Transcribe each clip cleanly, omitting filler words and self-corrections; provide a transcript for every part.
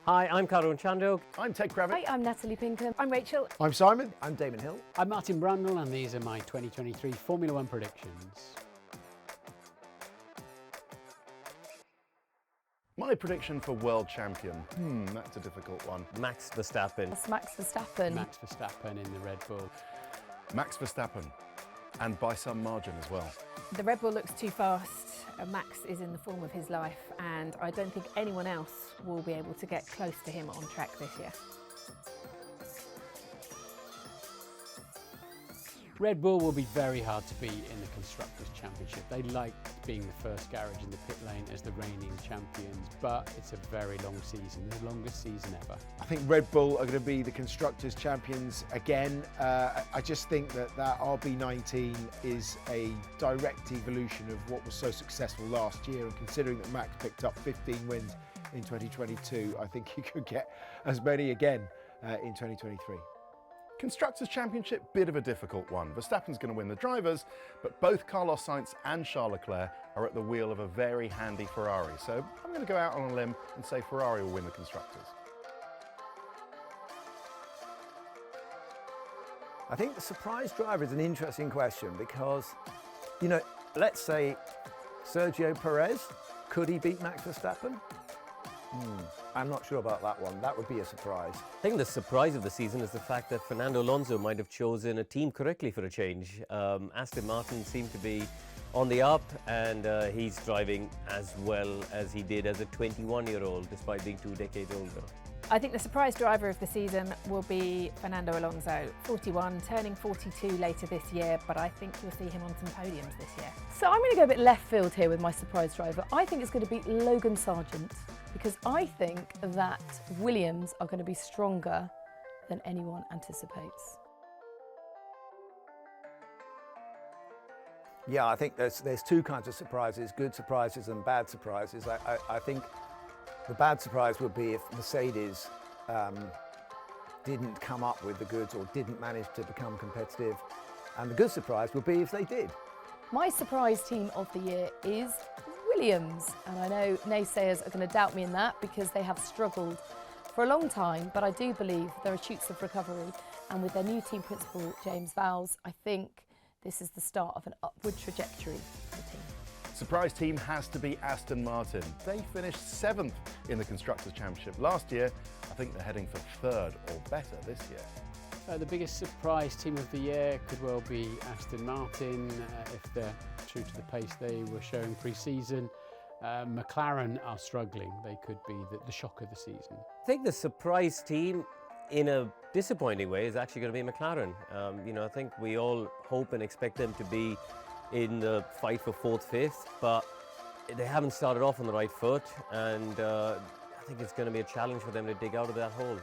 Hi, I'm Karun Chandhok. I'm Ted Kravitz. Hi, I'm Natalie Pinkham. I'm Rachel. I'm Simon. I'm Damon Hill. I'm Martin Brundle, and these are my 2023 Formula One predictions. My prediction for world champion. That's a difficult one. Max Verstappen. It's Max Verstappen. Max Verstappen in the Red Bull. Max Verstappen, and by some margin as well. The Red Bull looks too fast. Max is in the form of his life, and I don't think anyone else will be able to get close to him on track this year. Red Bull will be very hard to beat in the Constructors' Championship. They like being the first garage in the pit lane as the reigning champions, but it's a very long season, the longest season ever. I think Red Bull are going to be the Constructors' Champions again. I just think that RB19 is a direct evolution of what was so successful last year, and considering that Max picked up 15 wins in 2022, I think he could get as many again in 2023. Constructors' Championship, bit of a difficult one. Verstappen's going to win the drivers, but both Carlos Sainz and Charles Leclerc are at the wheel of a very handy Ferrari. So I'm going to go out on a limb and say Ferrari will win the Constructors. I think the surprise driver is an interesting question because, let's say Sergio Perez, could he beat Max Verstappen? I'm not sure about that one. That would be a surprise. I think the surprise of the season is the fact that Fernando Alonso might have chosen a team correctly for a change. Aston Martin seemed to be on the up, and he's driving as well as he did as a 21-year-old, despite being 2 decades older. I think the surprise driver of the season will be Fernando Alonso, 41, turning 42 later this year, but I think you'll see him on some podiums this year. So I'm going to go a bit left field here with my surprise driver. I think it's going to be Logan Sargent, because I think that Williams are going to be stronger than anyone anticipates. Yeah, I think there's two kinds of surprises, good surprises and bad surprises. I think the bad surprise would be if Mercedes didn't come up with the goods or didn't manage to become competitive. And the good surprise would be if they did. My surprise team of the year is Williams. And I know naysayers are going to doubt me in that because they have struggled for a long time, but I do believe there are shoots of recovery. And with their new team principal, James Vowles, I think this is the start of an upward trajectory for the team. Surprise team has to be Aston Martin. They finished 7th in the Constructors' Championship last year. I think they're heading for 3rd or better this year. The biggest surprise team of the year could well be Aston Martin, if they're true to the pace they were showing pre-season. McLaren are struggling. They could be the shock of the season. I think the surprise team, in a disappointing way, is actually going to be McLaren. I think we all hope and expect them to be in the fight for 4th, 5th, but they haven't started off on the right foot, and I think it's going to be a challenge for them to dig out of that hole.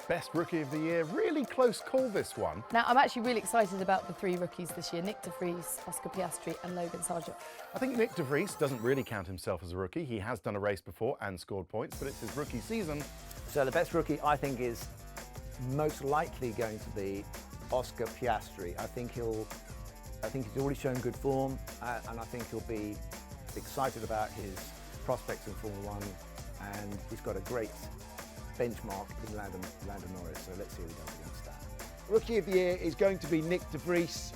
Best rookie of the year, really close call this one. Now, I'm actually really excited about the 3 rookies this year, Nyck de Vries, Oscar Piastri and Logan Sargent. I think Nyck de Vries doesn't really count himself as a rookie. He has done a race before and scored points, but it's his rookie season. So the best rookie, I think, is most likely going to be Oscar Piastri. I think he's already shown good form, and I think he'll be excited about his prospects in Formula One, and he's got a great benchmark in Lando Norris, so let's see how he does against that. Rookie of the Year is going to be Nyck de Vries.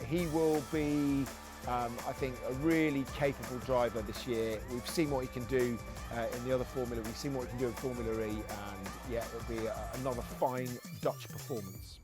He will be, I think, a really capable driver this year. We've seen what he can do in the other Formula. We've seen what he can do in Formula E, and yeah, it'll be another fine Dutch performance.